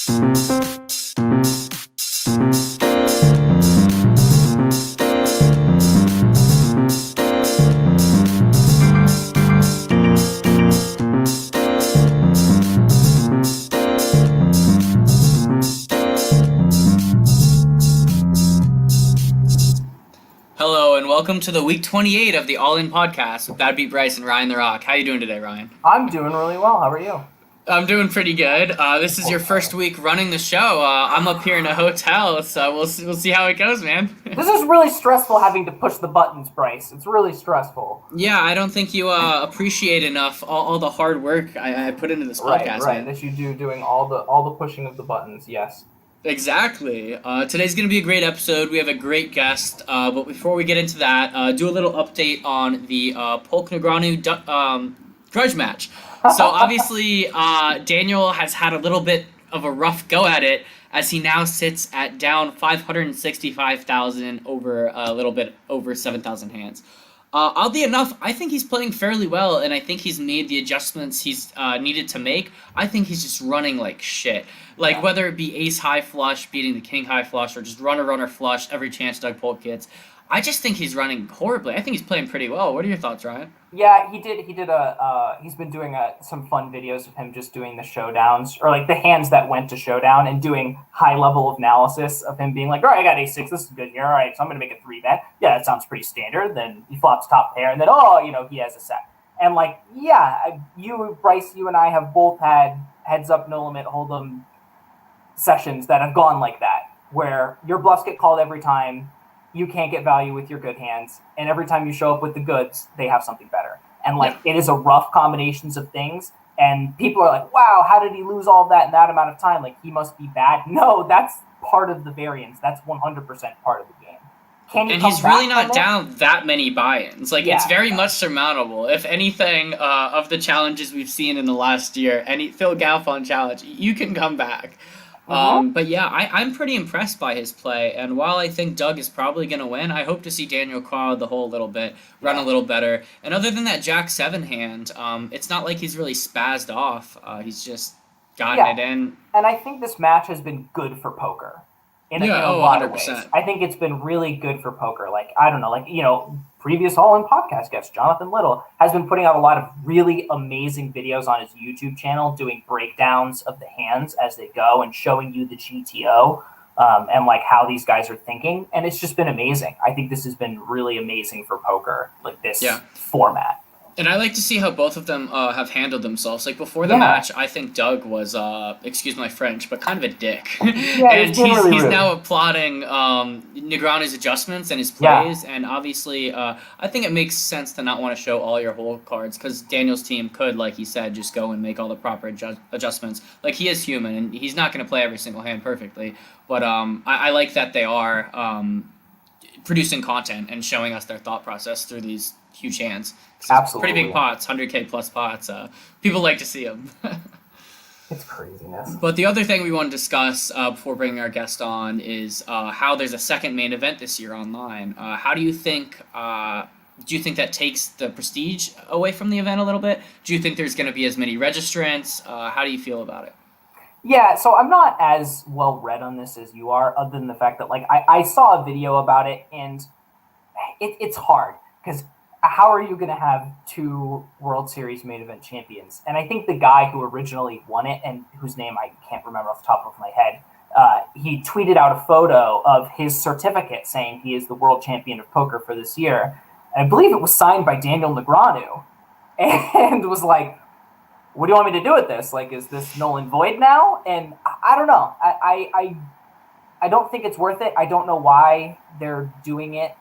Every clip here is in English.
Hello and welcome to the week 28 of the All In podcast with That'd Be Bryce and Ryan the Rock. How you doing today, Ryan? I'm doing really well. How are you? I'm doing pretty good. This is your first week running the show. I'm up here in a hotel, so we'll see how it goes, man. This is really stressful having to push the buttons, Bryce. It's really stressful. Yeah, I don't think you appreciate enough all the hard work I put into this podcast, Right, man. that you do doing all the pushing of the buttons. Yes. Exactly. Today's going to be a great episode. We have a great guest. But before we get into that, do a little update on the Polk Negreanu grudge match. So obviously, Daniel has had a little bit of a rough go at it as he now sits at down 565,000 over a little bit over 7,000 hands. Oddly enough, I think he's playing fairly well, and I think he's made the adjustments he's needed to make. I think he's just running like shit. Like, whether it be ace high flush, beating the king high flush, or just runner flush every chance Doug Polk gets. I just think he's running horribly. I think he's playing pretty well. What are your thoughts, Ryan? Yeah, he's been doing some fun videos of him just doing the showdowns, or like the hands that went to showdown, and doing high level of analysis of him being like, all right, I got ace-6, this is good here, all right, so I'm going to make a 3-bet. Yeah, that sounds pretty standard. Then he flops top pair, and then, he has a set. And like, yeah, Bryce, you and I have both had heads up, no limit, hold'em sessions that have gone like that, where your bluffs get called every time, you can't get value with your good hands, and every time you show up with the goods, they have something better. And It is a rough combinations of things, and people are like, wow, how did he lose all that in that amount of time? Like, he must be bad. No, that's part of the variance. That's 100% part of the game. And he's really not down that many buy-ins. It's very much surmountable. If anything, of the challenges we've seen in the last year, any Phil Galfond challenge, you can come back. But yeah, I'm pretty impressed by his play, and while I think Doug is probably going to win, I hope to see Daniel claw the hole a little bit, run a little better. And other than that Jack-7 hand, it's not like he's really spazzed off. He's just gotten it in. And I think this match has been good for poker. In a lot of ways. I think it's been really good for poker. Previous All-In podcast guest, Jonathan Little, has been putting out a lot of really amazing videos on his YouTube channel, doing breakdowns of the hands as they go and showing you the GTO and like how these guys are thinking. And it's just been amazing. I think this has been really amazing for poker, like this format. And I like to see how both of them have handled themselves. Like, before the match, I think Doug was, excuse my French, but kind of a dick. And he's now applauding Negreanu's adjustments and his plays. And obviously, I think it makes sense to not want to show all your hole cards, because Daniel's team could, like he said, just go and make all the proper adjustments. Like, he is human, and he's not going to play every single hand perfectly. But I like that they are producing content and showing us their thought process through these huge hands. Absolutely. Pretty big pots, 100K plus pots. People like to see them. It's craziness. But the other thing we want to discuss before bringing our guest on is how there's a second main event this year online. How do you think that takes the prestige away from the event a little bit? Do you think there's going to be as many registrants? How do you feel about it? Yeah, so I'm not as well read on this as you are, other than the fact that I saw a video about it, and it's hard, because how are you going to have two World Series main event champions? And I think the guy who originally won it, and whose name I can't remember off the top of my head, he tweeted out a photo of his certificate saying he is the world champion of poker for this year. And I believe it was signed by Daniel Negreanu, and was like, what do you want me to do with this? Like, is this null and void now? And I don't know. I don't think it's worth it. I don't know why they're doing it.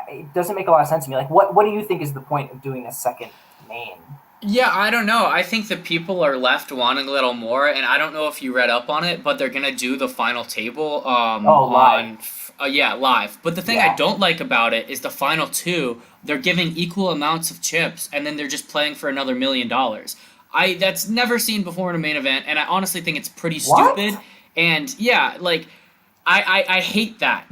It doesn't make a lot of sense to me. Like, what do you think is the point of doing a second main? Yeah, I don't know. I think the people are left wanting a little more, and I don't know if you read up on it, but they're going to do the final table live. Live. But the thing I don't like about it is the final two, they're giving equal amounts of chips, and then they're just playing for another $1 million. That's never seen before in a main event, and I honestly think it's pretty stupid. And yeah, like, I hate that.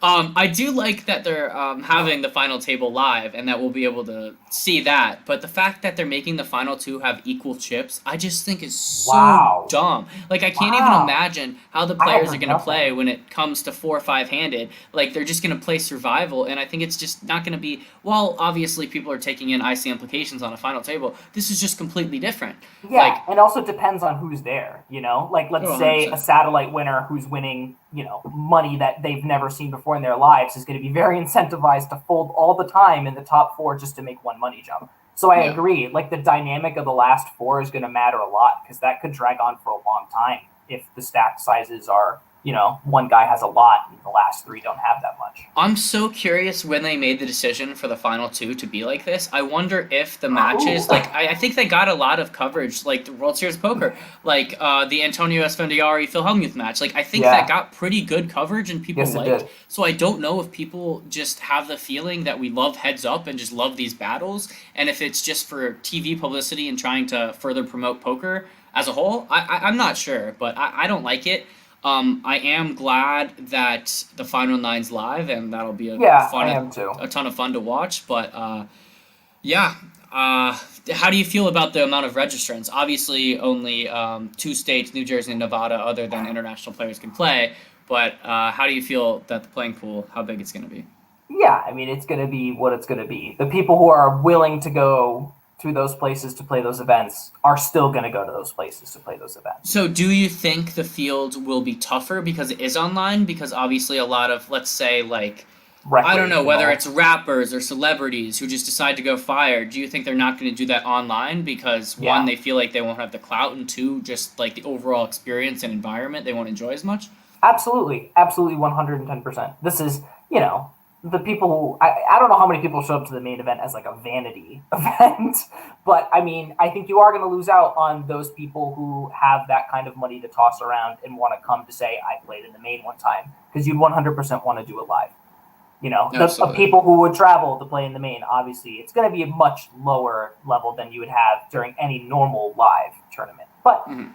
I do like that they're having the final table live and that we'll be able to see that. But the fact that they're making the final two have equal chips, I just think is so Wow. dumb. Like I can't even Wow. imagine how the I had players are heard gonna play nothing. when it comes to 4 or 5 handed. Like they're just gonna play survival, and I think it's just not gonna be. While obviously people are taking in IC implications on a final table, this is just completely different. Yeah, Like and also depends on who's there, you know? Like, let's oh, say a 100%. satellite winner who's winning, you know, money that they've never seen before in their lives is going to be very incentivized to fold all the time in the top four just to make one money jump. So I Yeah. agree. Like, the dynamic of the last four is going to matter a lot because that could drag on for a long time if the stack sizes are, you know, one guy has a lot and the last three don't have that much. I'm so curious when they made the decision for the final two to be like this. I wonder if the Ooh. matches, like, I think they got a lot of coverage, like the World Series of Poker, like the Antonio Esfandiari Phil Hellmuth match. Like, I think that Yeah, got pretty good coverage and people yes, it liked. did. So I don't know if people just have the feeling that we love heads up and just love these battles, and if it's just for TV publicity and trying to further promote poker as a whole. I'm not sure, but I don't like it. I am glad that the final nine's live, and that'll be Yeah, I am too. a ton of fun to watch. But yeah, how do you feel about the amount of registrants? Obviously, only 2 states, New Jersey and Nevada, other than international players, can play. But how do you feel that the playing pool, how big it's going to be? Yeah, I mean, it's going to be what it's going to be. The people who are willing to go to those places to play those events are still going to go to those places to play those events. So, do you think the field will be tougher because it is online? Because obviously, a lot of, let's say, like, I don't know, whether Recreational. it's rappers or celebrities who just decide to go fire, do you think they're not going to do that online because one, Yeah, they feel like they won't have the clout, and two, just like the overall experience and environment they won't enjoy as much? absolutely. Absolutely 110%. This is, you know, the people who, I don't know how many people show up to the main event as like a vanity event, but I mean, I think you are going to lose out on those people who have that kind of money to toss around and want to come to say, I played in the main one time, because you'd 100% want to do it live. You know, the Absolutely. people who would travel to play in the main, obviously, it's going to be a much lower level than you would have during any normal live tournament. But, Hmm.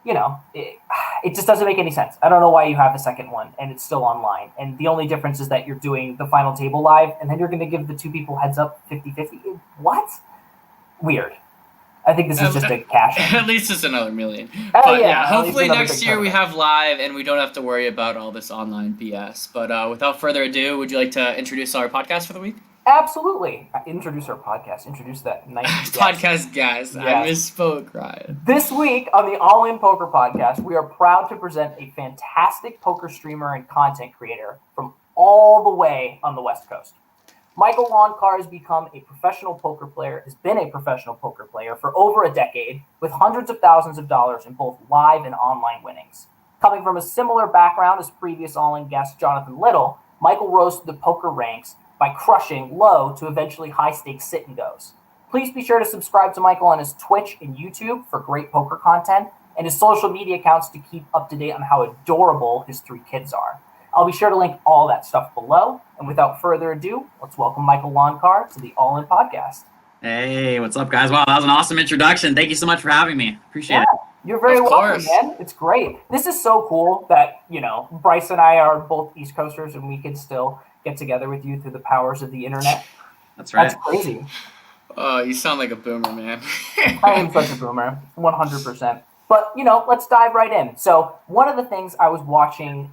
you know, it just doesn't make any sense. I don't know why you have a second one and it's still online. And the only difference is that you're doing the final table live and then you're going to give the two people heads up 50-50. What? Weird. I think this is just a cash At in. least it's another million. Oh, But yeah, yeah, at least hopefully another next big year we tournament. have live and we don't have to worry about all this online BS. But without further ado, would you like to introduce our podcast for the week? Absolutely. Introduce our podcast. Introduce that nice guest. Podcast guys, I Yes. misspoke, Ryan. This week on the All In Poker Podcast, we are proud to present a fantastic poker streamer and content creator from all the way on the West Coast. Michael Loncar has become a professional poker player, has been a professional poker player for over a decade, with hundreds of thousands of dollars in both live and online winnings. Coming from a similar background as previous All In guest Jonathan Little, Michael rose to the poker ranks by crushing low to eventually high stakes sit and goes. Please be sure to subscribe to Michael on his Twitch and YouTube for great poker content and his social media accounts to keep up to date on how adorable his 3 kids are. I'll be sure to link all that stuff below. And without further ado, let's welcome Michael Loncar to the All In Podcast. Hey, what's up, guys? Wow, that was an awesome introduction. Thank you so much for having me. Appreciate it. You're very Of welcome, course. man. It's great. This is so cool that, you know, Bryce and I are both East Coasters and we can still get together with you through the powers of the internet. That's right. That's crazy. Oh, you sound like a boomer, man. I am such a boomer, 100%. But, you know, let's dive right in. So one of the things I was watching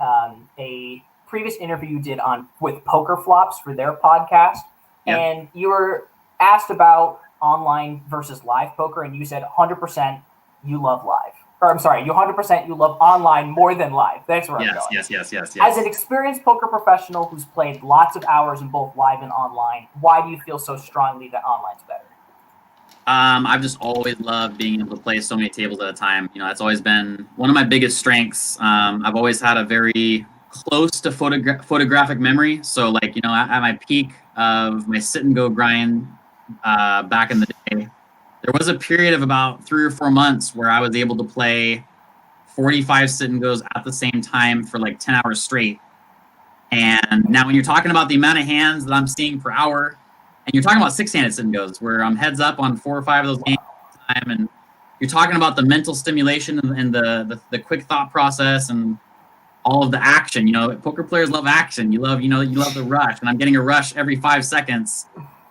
a previous interview you did on with Poker Flops for their podcast, Yep. and you were asked about online versus live poker, and you said 100% you love live. Or I'm sorry, you 100% you love online more than live. That's where I'm Yes, going. yes. As an experienced poker professional who's played lots of hours in both live and online, why do you feel so strongly that online's better? I've just always loved being able to play so many tables at a time. You know, that's always been one of my biggest strengths. I've always had a very close to photographic memory. So, like, you know, at my peak of my sit and go grind back in the day, there was a period of about 3 or 4 months where I was able to play 45 sit and goes at the same time for like 10 hours straight. And now when you're talking about the amount of hands that I'm seeing per hour, and you're talking about 6-handed sit and goes, where I'm heads up on 4 or 5 of those games at a time, and you're talking about the mental stimulation and the quick thought process, and all of the action. You know, poker players love action. You love the rush, and I'm getting a rush every 5 seconds.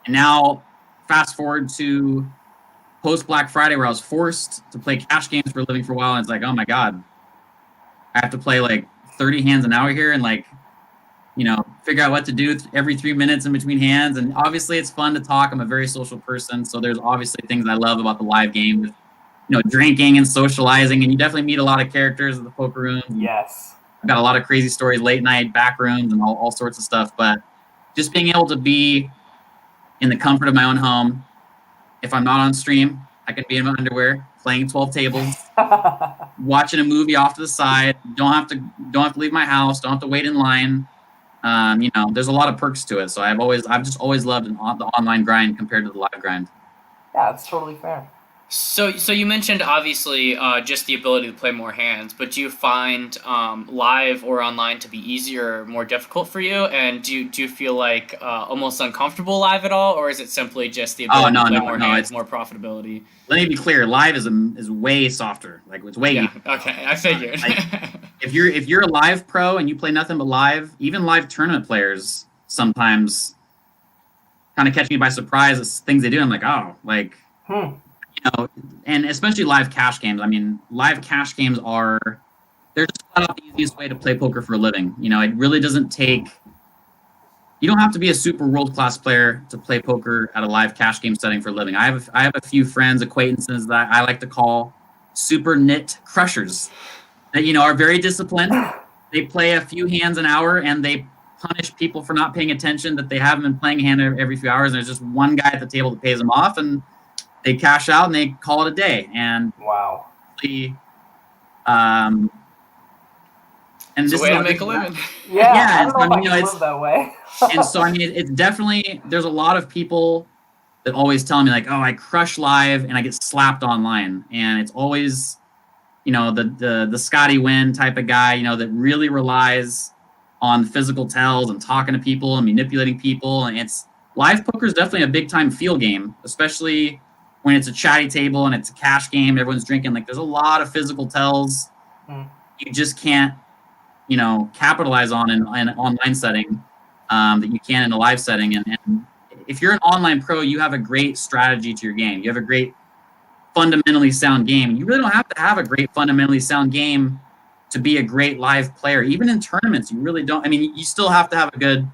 And now, fast forward to post Black Friday, where I was forced to play cash games for a living for a while, and it's like, oh my god, I have to play like 30 hands an hour here, and like, you know, figure out what to do every 3 minutes in between hands. And obviously, it's fun to talk. I'm a very social person, so there's obviously things I love about the live game, with, you know, drinking and socializing, and you definitely meet a lot of characters at the poker room. Yes. I've got a lot of crazy stories, late night back rooms, and all sorts of stuff. But just being able to be in the comfort of my own home. If I'm not on stream, I can be in my underwear, playing 12 tables, watching a movie off to the side. Don't have to leave my house. Don't have to wait in line. You know, there's a lot of perks to it. So I've just always loved the online grind compared to the live grind. Yeah, that's totally fair. So you mentioned obviously just the ability to play more hands, but do you find live or online to be easier or more difficult for you? And do you feel like almost uncomfortable live at all, or is it simply just the ability to play more hands, more profitability? Let me be clear. Live is way softer. Like, it's way easier. Okay, I figured. If you're a live pro and you play nothing but live, even live tournament players sometimes kind of catch me by surprise at things they do. I'm like, oh, like. You know, and especially live cash games. I mean, live cash games they're just flat out the easiest way to play poker for a living. You know, it really doesn't take. You don't have to be a super world-class player to play poker at a live cash game setting for a living. I have a few friends, acquaintances that I like to call super nit crushers that, you know, are very disciplined. They play a few hands an hour and they punish people for not paying attention, that they haven't been playing a hand every few hours, and there's just one guy at the table that pays them off, and they cash out and they call it a day. And wow. It's And this a way to make a living. Yeah, I don't know if I can live that way. And so, I mean, it's definitely, there's a lot of people that always tell me like, oh, I crush live and I get slapped online. And it's always, you know, the Scotty Wynn type of guy, you know, that really relies on physical tells and talking to people and manipulating people. And live poker is definitely a big time feel game, especially when it's a chatty table and it's a cash game, everyone's drinking. Like, there's a lot of physical tells you just can't, you know, capitalize on in an online setting that you can in a live setting. And if you're an online pro, you have a great strategy to your game. You have a great fundamentally sound game. You really don't have to have a great fundamentally sound game to be a great live player. Even in tournaments, you really don't. I mean, you still have to have a good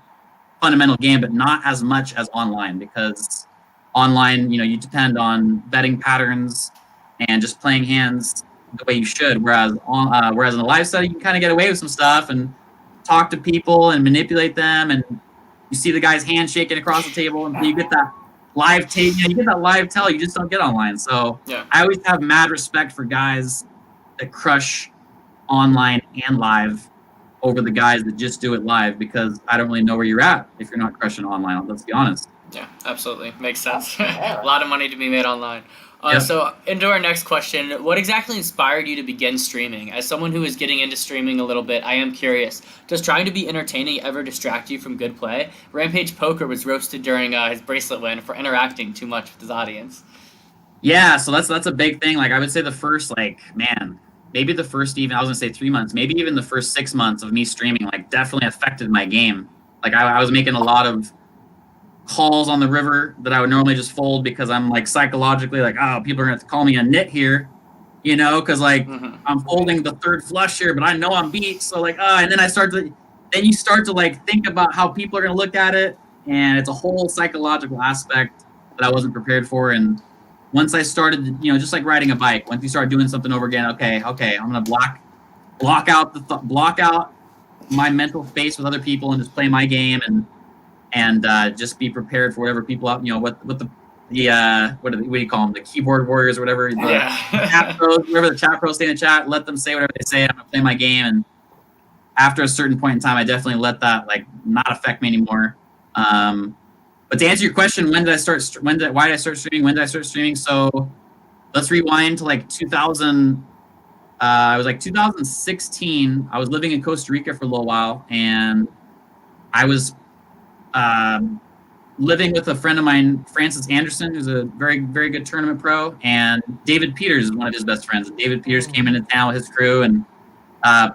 fundamental game, but not as much as online, because online, you know, you depend on betting patterns and just playing hands the way you should. Whereas in a live setting, you can kind of get away with some stuff and talk to people and manipulate them, and you see the guy's hand shaking across the table, and you get that live tape. You get that live tell you just don't get online. So yeah. I always have mad respect for guys that crush online and live over the guys that just do it live, because I don't really know where you're at if you're not crushing online. Let's be honest. Yeah, absolutely. Makes sense. A lot of money to be made online. So into our next question, what exactly inspired you to begin streaming? As someone who is getting into streaming a little bit, I am curious. Does trying to be entertaining ever distract you from good play? Rampage Poker was roasted during his bracelet win for interacting too much with his audience. Yeah, so that's a big thing. Like, I would say the first, maybe the first even, I was going to say 3 months, maybe even the first 6 months of me streaming, like, definitely affected my game. Like, I was making a lot of calls on the river that I would normally just fold, because I'm like psychologically like, oh, people are going to call me a nit here, you know, because like I'm folding the third flush here, but I know I'm beat. So like, and then you start to like think about how people are going to look at it. And it's a whole psychological aspect that I wasn't prepared for. And once I started, you know, just like riding a bike, once you start doing something over again, okay, I'm going to block out my mental space with other people and just play my game, and just be prepared for whatever people out, you know, what do you call them, the keyboard warriors or whatever, chat pros, whoever the chat pros say in the chat, let them say whatever they say. I'm gonna play my game, and after a certain point in time, I definitely let that like not affect me anymore. But to answer your question, why did I start streaming? So let's rewind to like 2000. It was like 2016. I was living in Costa Rica for a little while, and I was living with a friend of mine, Francis Anderson, who's a very, very good tournament pro, and David Peters is one of his best friends. David Peters came into town with his crew, and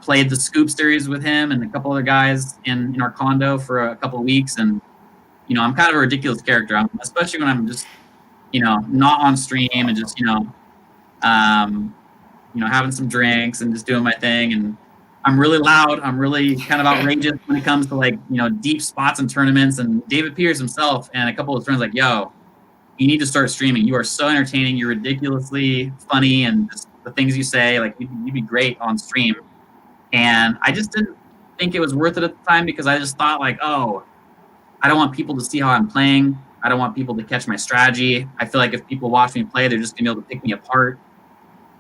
played the Scoop series with him and a couple other guys in our condo for a couple of weeks. And, I'm kind of a ridiculous character, especially when I'm just, not on stream and just, having some drinks and just doing my thing. And I'm really loud. I'm really kind of outrageous when it comes to like, deep spots in tournaments. And David Pierce himself and a couple of friends like, yo, you need to start streaming. You are so entertaining. You're ridiculously funny. And just the things you say, like you'd be great on stream. And I just didn't think it was worth it at the time because I just thought like, oh, I don't want people to see how I'm playing. I don't want people to catch my strategy. I feel like if people watch me play, they're just gonna be able to pick me apart.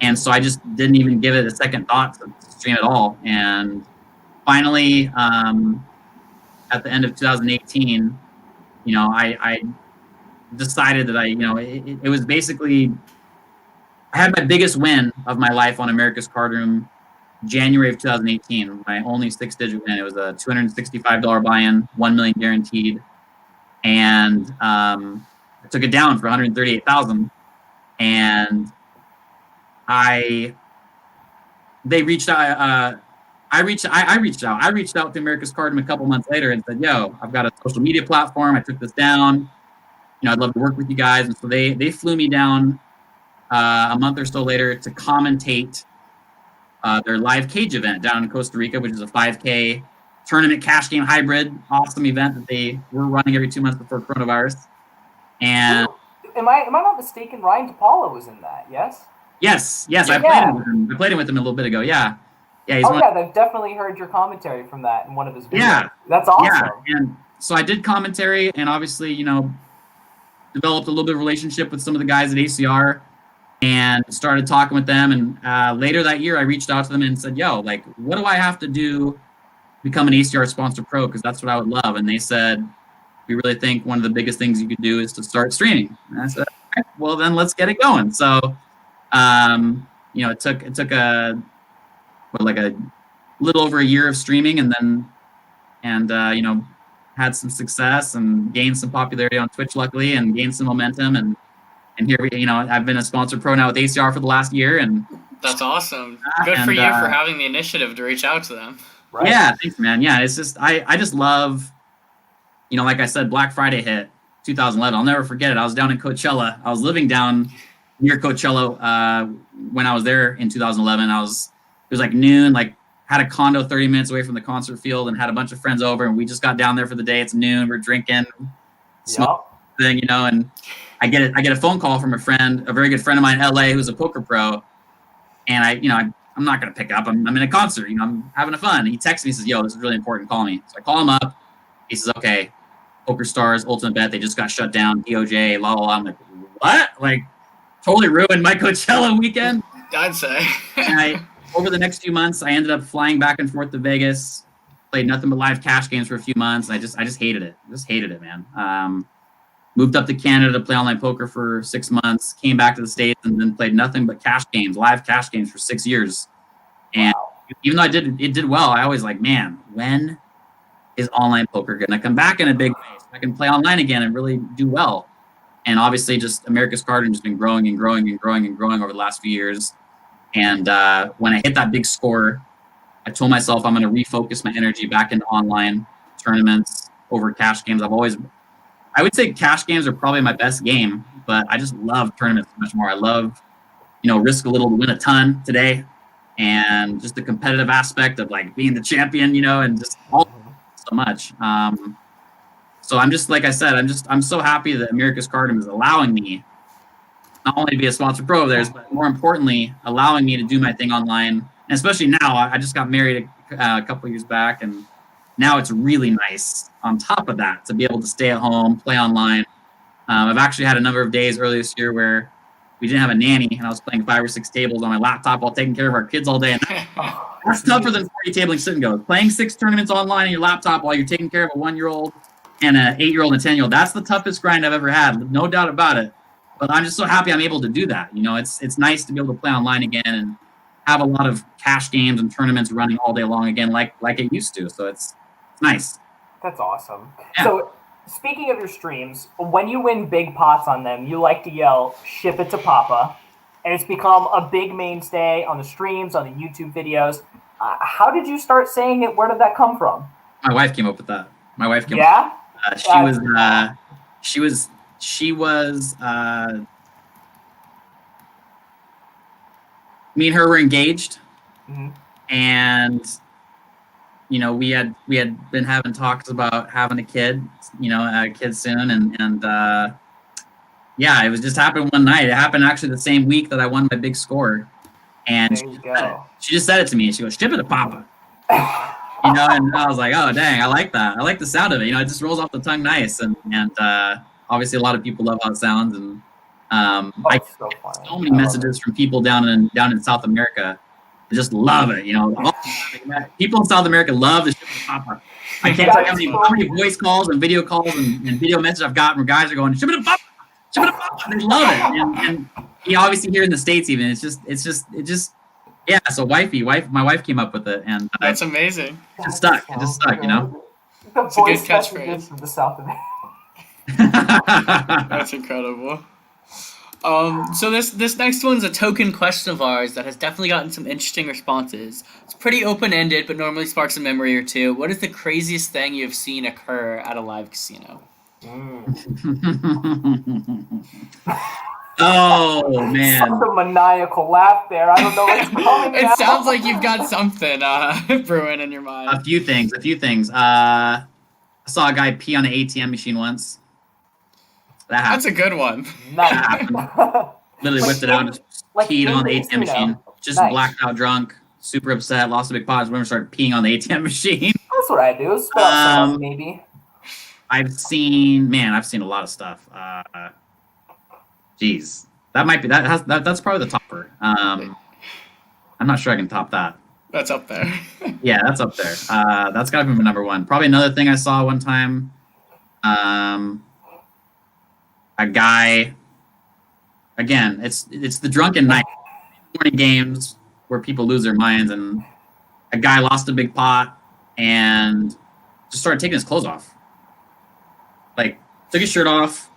And so I just didn't even give it a second thought to stream at all. And finally, at the end of 2018, I decided that it was basically, I had my biggest win of my life on America's Card Room January of 2018, my only 6-digit win. It was a $265 buy-in, $1 million guaranteed, and I took it down for $138,000. And I reached out to America's Card Room a couple months later and said, "Yo, I've got a social media platform. I took this down. I'd love to work with you guys." And so they flew me down a month or so later to commentate their live cage event down in Costa Rica, which is a 5K tournament cash game hybrid, awesome event that they were running every 2 months before coronavirus. And am I not mistaken? Ryan DePaula was in that. Yes. Yes. Yeah. I played him with him a little bit ago. Yeah. He's I've definitely heard your commentary from that in one of his videos. Yeah. That's awesome. Yeah. And so I did commentary, and obviously, developed a little bit of relationship with some of the guys at ACR. And started talking with them. And later that year, I reached out to them and said, "Yo, like, what do I have to do to become an ACR sponsor pro? Because that's what I would love." And they said, "We really think one of the biggest things you could do is to start streaming." And I said, "Okay, well, then let's get it going." So, it took a little over a year of streaming, and had some success and gained some popularity on Twitch, luckily, and gained some momentum. And here I've been a sponsor pro now with ACR for the last year, and that's awesome. Good for you for having the initiative to reach out to them. Right. Yeah, thanks, man. Yeah, it's just I just love, like I said, Black Friday hit 2011. I'll never forget it. I was down in Coachella. I was living down near Coachella when I was there in 2011. It was like noon. Like had a condo 30 minutes away from the concert field, and had a bunch of friends over, and we just got down there for the day. It's noon. We're drinking, smoking, and I get a phone call from a friend, a very good friend of mine in LA, who's a poker pro, and I'm not gonna pick up. I'm in a concert, I'm having fun. He texts me, he says, "Yo, this is really important. Call me." So I call him up. He says, "Okay, Poker Stars Ultimate Bet, they just got shut down. DOJ, la la la." I'm like, "What?" Like, totally ruined my Coachella weekend. I'd say. And over the next few months, I ended up flying back and forth to Vegas, played nothing but live cash games for a few months. I just hated it. Just hated it, man. Moved up to Canada to play online poker for 6 months, came back to the States, and then played nothing but cash games, live cash games for 6 years. And even though it did well, I always like, man, when is online poker going to come back in a big way so I can play online again and really do well? And obviously just America's Card Room has been growing and growing and growing and growing over the last few years. And when I hit that big score, I told myself I'm going to refocus my energy back into online tournaments over cash games. I would say cash games are probably my best game, but I just love tournaments much more. I love, risk a little to win a ton today, and just the competitive aspect of like being the champion, and just all so much. So I'm just, like I said, I'm so happy that America's Card Room is allowing me not only to be a sponsor pro of theirs, but more importantly, allowing me to do my thing online. And especially now, I just got married a couple years back, and now it's really nice on top of that to be able to stay at home, play online. I've actually had a number of days earlier this year where we didn't have a nanny, and I was playing 5 or 6 tables on my laptop while taking care of our kids all day. And that's tougher than 40 tabling sit and go. Playing 6 tournaments online on your laptop while you're taking care of a 1-year-old and an 8-year-old and a 10-year-old. That's the toughest grind I've ever had, no doubt about it. But I'm just so happy I'm able to do that. It's nice to be able to play online again and have a lot of cash games and tournaments running all day long again, like it used to. So it's nice. That's awesome. Yeah. So speaking of your streams, when you win big pots on them, you like to yell, "Ship it to Papa." And it's become a big mainstay on the streams, on the YouTube videos. How did you start saying it? Where did that come from? My wife came up with that. My wife came. Yeah. She was. Me and her were engaged, and we had been having talks about having a kid, a kid soon, and it was just happened one night. It happened actually the same week that I won my big score, and she just said it to me. She goes, "Ship it to Papa." And I was like, "Oh dang, I like that. I like the sound of it. It just rolls off the tongue nice." And obviously a lot of people love how it sounds, and I get so many messages from people down in South America. They just love it. People in South America love the Ship it to Papa. I can't tell you how many voice calls and video calls and video messages I've gotten where guys are going, "Ship it to Papa. Ship it to Papa." They love it, and obviously here in the States even it just. Yeah, so my wife came up with it, and that's amazing. It just stuck. The it's a good catchphrase from the South America. That's incredible. So this next one's a token question of ours that has definitely gotten some interesting responses. It's pretty open-ended, but normally sparks a memory or two. What is the craziest thing you have seen occur at a live casino? Oh man! Some maniacal laugh there. I don't know what's coming. It sounds like you've got something brewing in your mind. A few things. I saw a guy pee on an ATM machine once. That's a good one. Nice. Literally whipped it out and just peed on the ATM machine. Just blacked out drunk, super upset, lost a big pot. Women started peeing on the ATM machine. That's what I do. Spit out some, maybe. I've seen a lot of stuff. Geez, that might be that's probably the topper. I'm not sure I can top that. That's up there. Yeah, that's up there. That's gotta be my number one. Probably another thing I saw one time. A guy. Again, it's the drunken night, morning games where people lose their minds, and a guy lost a big pot and just started taking his clothes off. Like took his shirt off.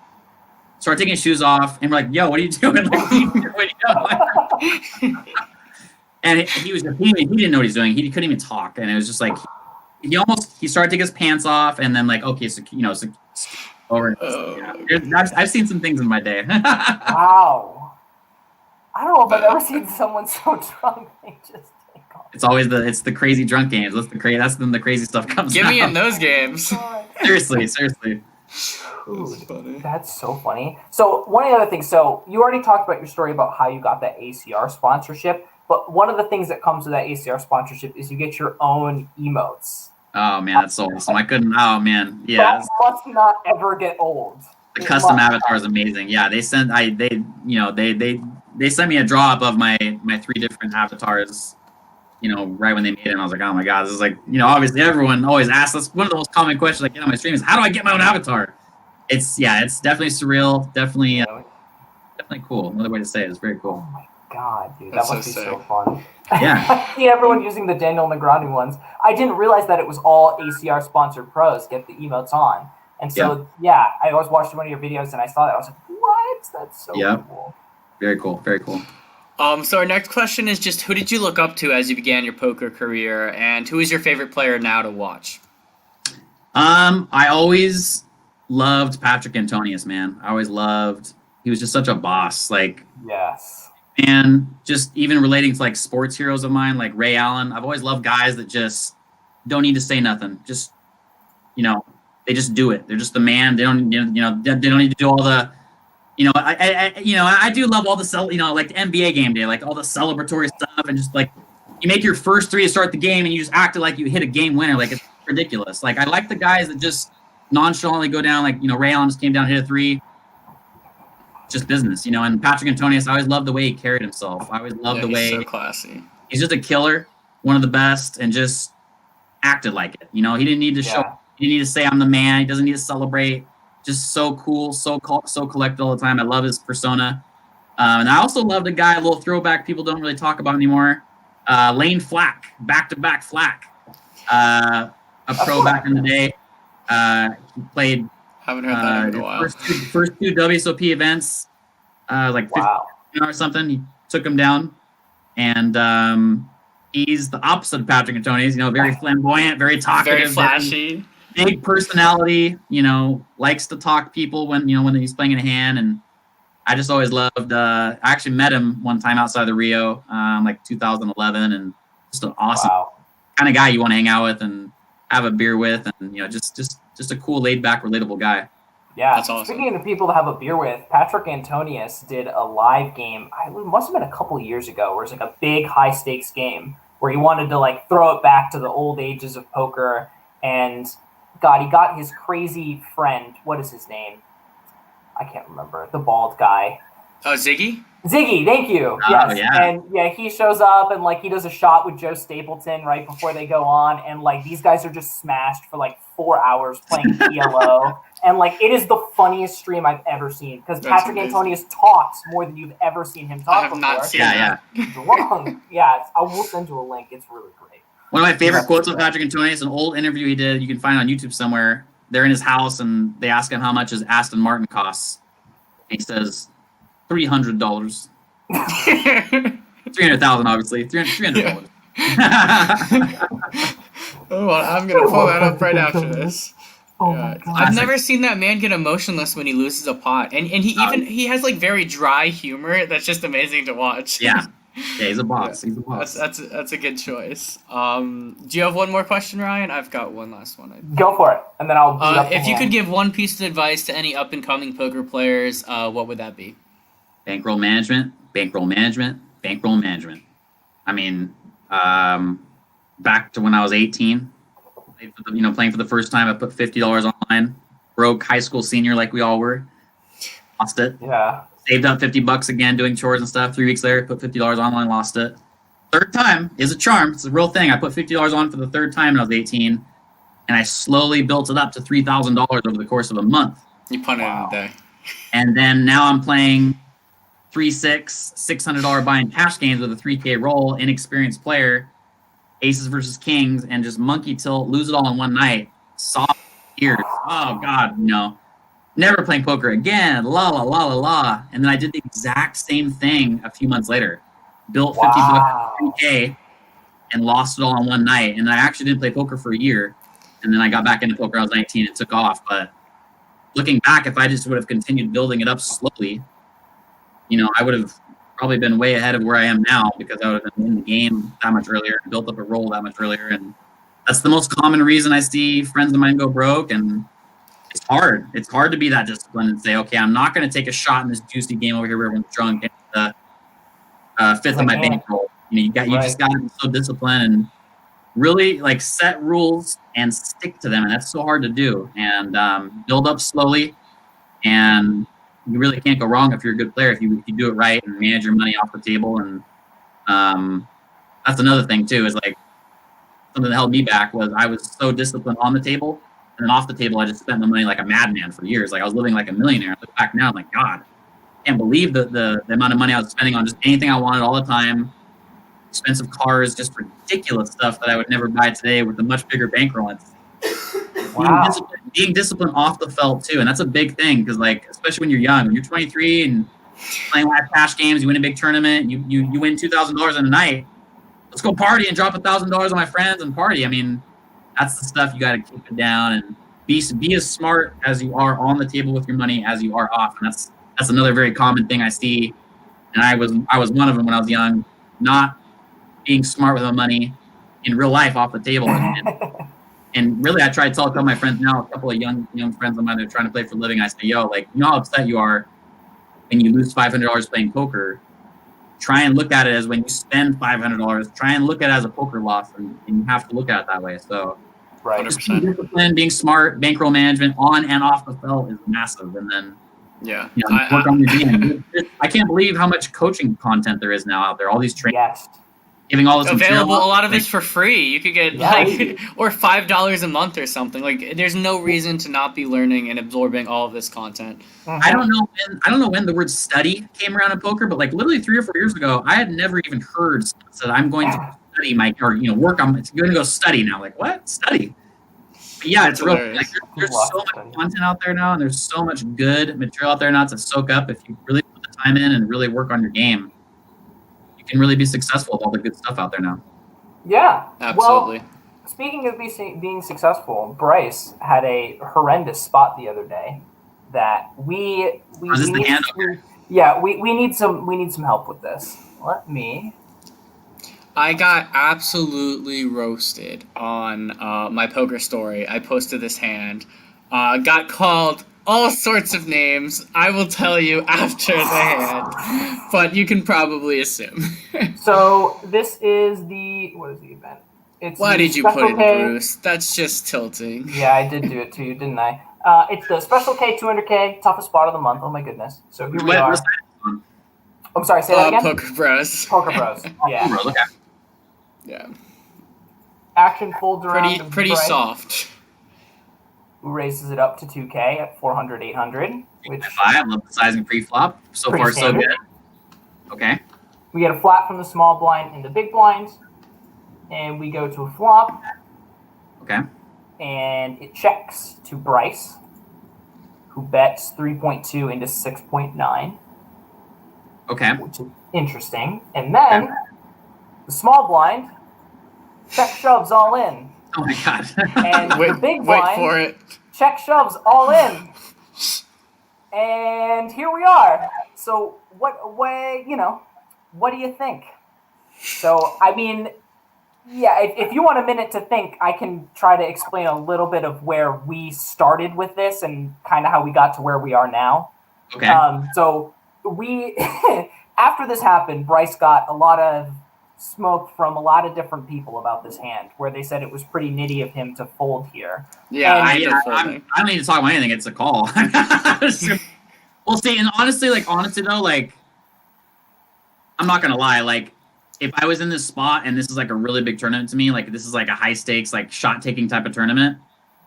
Started taking his shoes off, and we're like, "Yo, what are you doing?" Like, what are you doing? And he didn't know what he's doing. He couldn't even talk, and it was just like he started taking his pants off, and then like, okay, so over. I've seen some things in my day. Wow, I don't know if I've ever seen someone so drunk they just take off. It's always the crazy drunk games. That's when the crazy stuff comes. Get me in those games. Seriously. Dude, that's so funny. So one of the other things, so you already talked about your story about how you got that ACR sponsorship, but one of the things that comes with that ACR sponsorship is you get your own emotes. Oh man, that's so awesome. I couldn't. Oh man, yeah. That must not ever get old. The custom avatar is amazing. Yeah, they sent me a draw up of my 3 different avatars. Right when they made it, and I was like, oh my god, this is like, obviously everyone always asks. That's one of the most common questions I get on my stream is, how do I get my own avatar? It's definitely surreal, definitely cool. Another way to say it is very cool. Oh my god, dude, that must be so fun. Yeah. I see everyone using the Daniel Negreanu ones. I didn't realize that it was all ACR sponsored pros get the emotes on, and so I always watched one of your videos and I saw that. I was like, what? That's so cool. Very cool. Very cool. So our next question is just, who did you look up to as you began your poker career, and who is your favorite player now to watch? I always loved Patrick Antonius, man. He was just such a boss. Like, yes. And just even relating to like sports heroes of mine, like Ray Allen, I've always loved guys that just don't need to say nothing. Just, they just do it. They're just the man. They don't, they don't need to do all the, I do love all the like the NBA game day, like all the celebratory stuff, and just like you make your first 3 to start the game, and you just acted like you hit a game winner, like it's ridiculous. Like I like the guys that just nonchalantly go down, like Ray Allen just came down, hit a 3, just business, And Patrick Antonius, I always loved the way he carried himself. I always loved the way he's so classy. He's just a killer, one of the best, and just acted like it. He didn't need to show. He didn't need to say I'm the man. He doesn't need to celebrate. Just so cool, so collected all the time. I love his persona. And I also loved a guy, a little throwback people don't really talk about anymore. Lane Flack, back-to-back Flack. A pro back in the day. He played haven't heard that in a while. First two WSOP events, like 50 or something. He took him down. And He's the opposite of Patrick Antonius, very flamboyant, very talkative, Very flashy. big personality, likes to talk to people when he's playing in a hand. And I just always loved, I actually met him one time outside of Rio, like 2011, and just an awesome kind of guy you want to hang out with and have a beer with, and just a cool, laid back, relatable guy. Yeah, that's awesome. Speaking of people to have a beer with, Patrick Antonius did a live game. It must have been a couple of years ago, where it's like a big high stakes game where he wanted to like throw it back to the old ages of poker. And God, he got his crazy friend. What is his name? I can't remember. The bald guy. Oh, Ziggy? Ziggy, thank you. Yes. Yeah. And he shows up and like he does a shot with Joe Stapleton right before they go on, and like these guys are just smashed for like 4 hours playing PLO. And like it is the funniest stream I've ever seen, because Patrick Antonius talks more than you've ever seen him talk. I have not seen that. Drunk. Yeah, I will send you a link. It's really great. One of my favorite quotes of Patrick Antonius, an old interview he did, you can find on YouTube somewhere. They're in his house and they ask him how much his Aston Martin costs. And he says, $300. 300,000, obviously. $300. Oh, I'm gonna pull that up right after this. Oh my God. I've never seen that man get emotionless when he loses a pot, and he has like very dry humor that's just amazing to watch. Yeah, he's a boss. Yeah. He's a boss. That's a good choice. Do you have one more question, Ryan? I've got one last one. Go for it, and then I'll. If you could give one piece of advice to any up and coming poker players, what would that be? Bankroll management. Bankroll management. Bankroll management. I mean, back to when I was 18. Playing for the first time, I put $50 online. Broke high school senior like we all were. Lost it. Yeah. Saved up $50 again doing chores and stuff. 3 weeks later, put $50 online, lost it. Third time is a charm. It's a real thing. I put $50 on for the third time when I was 18, and I slowly built it up to $3,000 over the course of a month. You punted in a day. And then now I'm playing $600 buying cash games with a 3K roll, inexperienced player, aces versus kings, and just monkey tilt, lose it all in one night. Soft ears. Oh God, no. Never playing poker again. La la la la la. And then I did the exact same thing a few months later. Built $50 3K and lost it all in one night. And I actually didn't play poker for a year. And then I got back into poker when I was 19 and took off. But looking back, if I just would have continued building it up slowly, I would have probably been way ahead of where I am now, because I would have been in the game that much earlier and built up a roll that much earlier. And that's the most common reason I see friends of mine go broke. And it's hard. It's hard to be that disciplined and say, okay, I'm not going to take a shot in this juicy game over here where everyone's drunk and the fifth of my bankroll. You just got to be so disciplined and really like set rules and stick to them. And that's so hard to do. And build up slowly. And you really can't go wrong if you're a good player if you do it right and manage your money off the table. And that's another thing too, is like something that held me back was I was so disciplined on the table, and then off the table I just spent my money like a madman for years. Like I was living like a millionaire. I look back now, I'm like, God, I can't believe the amount of money I was spending on just anything I wanted all the time. Expensive cars, just ridiculous stuff that I would never buy today with a much bigger bankroll. Being disciplined off the felt too, and that's a big thing, because like especially when you're young, when you're 23 and playing live cash games, you win a big tournament, you win $2,000 in a night. Let's go party and drop $1,000 on my friends and party. I mean, that's the stuff you got to keep it down and be as smart as you are on the table with your money as you are off. And that's another very common thing I see. And I was one of them when I was young, not being smart with my money in real life off the table. And really, I try to tell my friends now, a couple of young friends of mine that are trying to play for a living. I say, yo, like, you know how upset you are when you lose $500 playing poker? Try and look at it as when you spend $500. Try and look at it as a poker loss, and you have to look at it that way. So, right, just being disciplined, being smart, bankroll management on and off the felt is massive. And then, work on your game. I can't believe how much coaching content there is now out there. All these trainers. Yes. Giving all this available, material. a lot of it's for free. You could get or $5 a month or something. Like, there's no reason to not be learning and absorbing all of this content. I don't know when the word study came around in poker, but like literally 3 or 4 years ago, I had never even heard someone said I'm going to study work on. It's going to go study now. Like, what? Study? But yeah, it's real. Like, there's so much content out there now, and there's so much good material out there now to soak up if you really put the time in and really work on your game. Can really be successful with all the good stuff out there now. Yeah. Absolutely. Well, speaking of being successful, Bryce had a horrendous spot the other day that we need. We need some help with this. Let me. I got absolutely roasted on my poker story. I posted this hand. Got called all sorts of names. I will tell you after the hand, but you can probably assume. So this is what is the event? It's Why the did you put Special in K. Bruce? That's just tilting. Yeah, I did do it to you, didn't I? It's the Special K 200K toughest spot of the month. Oh my goodness! So here we are. I'm sorry. Say that again. Poker Bros. Poker Bros. Yeah. Bros, okay. Yeah. Action folds around. Pretty Bryce, soft. who raises it up to 2K at 400, 800, which I love the sizing pre-flop. So Pretty far, standard. so good. Okay. we get a flat from the small blind and the big blind, and we go to a flop, Okay. and it checks to Bryce, who bets 3.2 into 6.9, Okay. which is interesting. And then the small blind check shoves all in, Oh my god. and the big Wait blind for it. check shoves all in. And here we are. So what do you think? So I mean, yeah, if you want a minute to think, I can try to explain a little bit of where we started with this and kind of how we got to where we are now. Okay. So we after this happened, Bryce got a lot of smoke from a lot of different people about this hand, where they said it was pretty nitty of him to fold here. Yeah, And- I ended up I folding. don't need to talk about anything. It's a call. Well, see, and honestly though, like, I'm not gonna lie. Like, if I was in this spot and this is like a really big tournament to me, like this is like a high stakes, like shot taking type of tournament,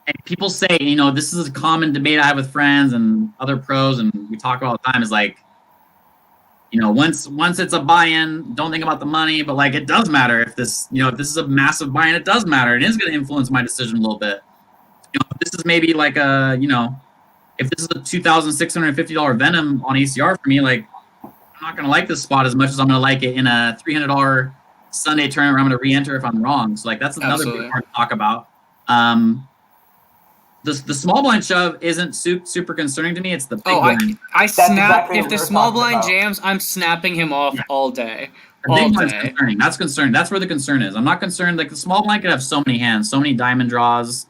and people say, this is a common debate I have with friends and other pros, and we talk about all the time, is like, once it's a buy-in, don't think about the money, but like it does matter if this is a massive buy-in, it does matter. It is going to influence my decision a little bit. If this is maybe like if this is a $2,650 Venom on ACR for me, like I'm not going to like this spot as much as I'm going to like it in a $300 Sunday tournament where I'm going to re-enter if I'm wrong. So like that's another Absolutely. big part to talk about. The small blind shove isn't super concerning to me. It's the big blind. I snap exactly if what the we were small talking blind about. jams. I'm snapping him off all day. The All big blind's day. concerning. That's concerning. That's where the concern is. I'm not concerned. Like the small blind could have so many hands, so many diamond draws.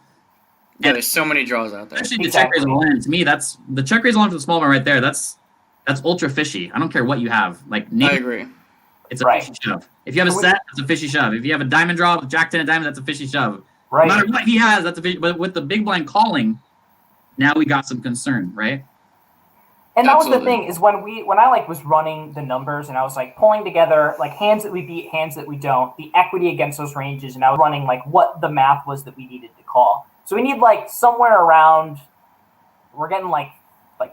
Yeah, there's so many draws out there. Especially the check raise all in. To me, that's the check raise all in for the small blind right there. That's ultra fishy. I don't care what you have. Like I agree. it's a Right. fishy shove. If you have a set, it's a fishy shove. If you have a diamond draw with Jack 10 of diamonds, that's a fishy shove. Right. No matter what he has, that's a fishy. But with the big blind calling, now we got some concern, right? And that was the Absolutely. thing, is when I was running the numbers and I was like pulling together like hands that we beat, hands that we don't, the equity against those ranges, and I was running like what the math was that we needed to call. So we need like somewhere around, we're getting like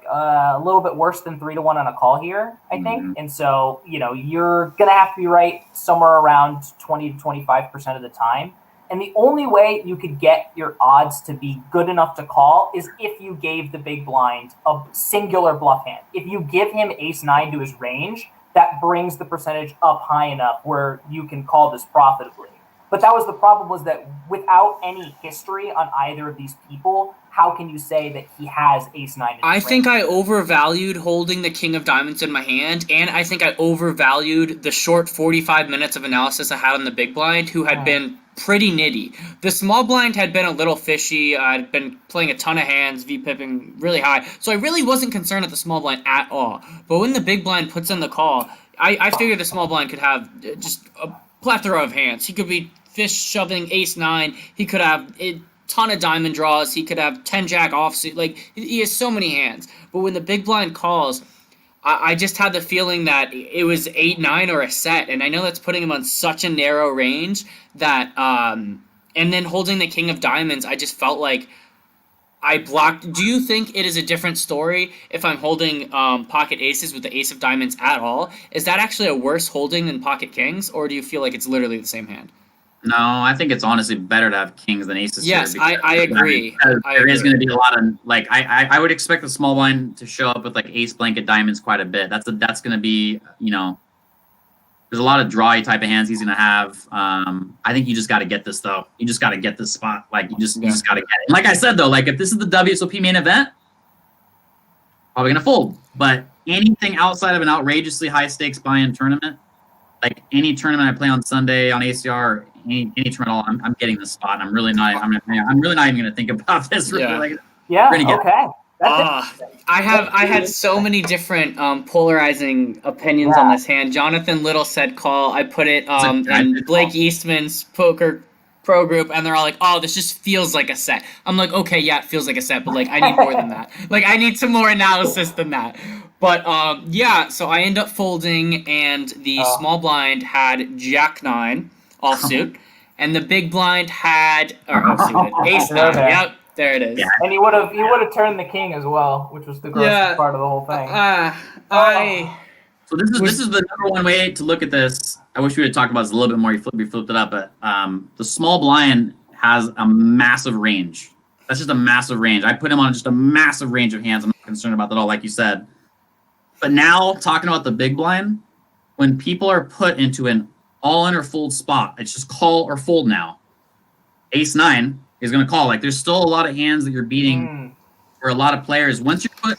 a little bit worse than 3-1 on a call here, I think. Mhm. And so, you're gonna have to be right somewhere around 20 to 25% of the time. And the only way you could get your odds to be good enough to call is if you gave the big blind a singular bluff hand. If you give him ace-9 to his range, that brings the percentage up high enough where you can call this profitably. But that was the problem, was that without any history on either of these people, how can you say that he has ace-9 in his I think range? I overvalued holding the king of diamonds in my hand, and I think I overvalued the short 45 minutes of analysis I had on the big blind, who had been pretty nitty. The small blind had been a little fishy. I'd been playing a ton of hands, V-pipping really high, so I really wasn't concerned at the small blind at all. But when the big blind puts in the call, I figured the small blind could have just a plethora of hands. He could be fish shoving ace-9. He could have a ton of diamond draws. He could have 10-jack offsuit. Like, he has so many hands. But when the big blind calls, I just had the feeling that it was 8-9 or a set, and I know that's putting him on such a narrow range that, and then holding the king of diamonds, I just felt like I blocked. Do you think it is a different story if I'm holding pocket aces with the ace of diamonds at all? Is that actually a worse holding than pocket kings, or do you feel like it's literally the same hand? No, I think it's honestly better to have kings than aces. Yes, here I agree. because I there is agree. going to be a lot of like I would expect the small blind to show up with like ace blanket diamonds quite a bit. That's going to be There's a lot of drawy type of hands he's gonna have. I think you just got to get this though. You just got to get this spot. Like you just got to get it. And like I said though, like if this is the WSOP main event, probably gonna fold. But anything outside of an outrageously high stakes buy-in tournament, like any tournament I play on Sunday on ACR, or any tournament at all, I'm getting this spot. I'm really not. I'm really not even gonna think about this. Really. Yeah. Like, Yeah. we're gonna get Okay. I had so many different polarizing opinions on this hand. Jonathan Little said call. I put it in Blake Eastman's poker pro group, and they're all like, "Oh, this just feels like a set." I'm like, "Okay, yeah, it feels like a set, but like I need more than that. Like I need some more analysis than that." But yeah, so I end up folding, and the small blind had Jack 9 offsuit, and the big blind had offsuited Ace 9. Okay. Yep. There it is. Yeah. And he would have turned the king as well, which was the grossest part of the whole thing. So this is the number one way to look at this. I wish we would talk about this a little bit more. You flipped it up, but the small blind has a massive range. That's just a massive range. I put him on just a massive range of hands. I'm not concerned about that at all, like you said. But now talking about the big blind, when people are put into an all-in or fold spot, it's just call or fold now. Ace 9 is going to call. Like there's still a lot of hands that you're beating for a lot of players. Once you're put